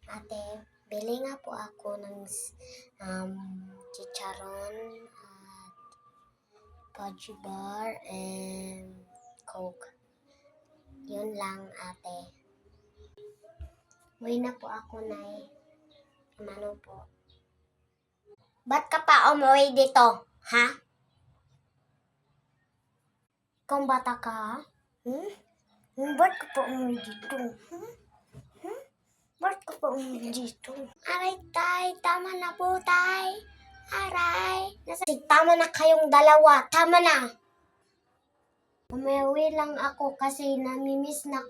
Ate, bili nga po ako ng chicharon at fudge bar and Coke. Yun lang, ate. Uwi na po ako, Nay. Ano po? Ba't ka pa umuwi dito? Ha? Kung bata ka? Ba't ka pa umuwi dito? Ba't ka pa umuwi dito? Aray, tay. Tama na po, tay. Aray. Tama na kayong dalawa. Tama na. Umuwi lang ako kasi namimiss na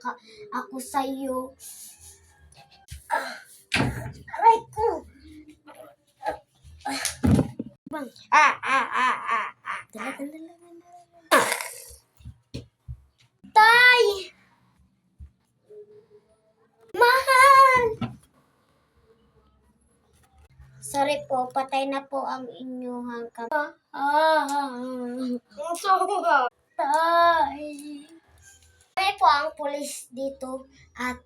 ako sa'yo. Aray ko. Bang. Dala. Tay! Mahal! Sorry po, patay na po ang inyong Tay! Kami po ang pulis dito at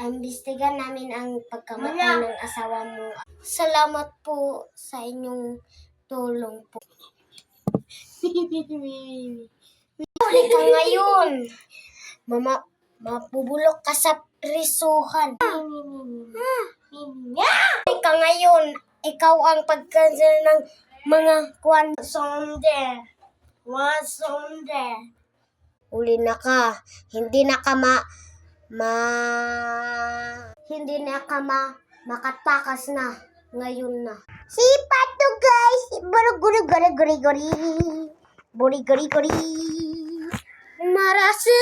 imbestigan namin ang pagkamatay ng asawa mo. Salamat po sa inyong tulong po. Huli ka ngayon. Mapubulok ka sa prisuhan. Huli ka ngayon. Ikaw ang pagkasal ng mga kwan. Wasonde. Huli na ka. Hindi na ka makatakas na. Ngayon na. Sipat to guys. Buri-guri-guri-guri. Marasu.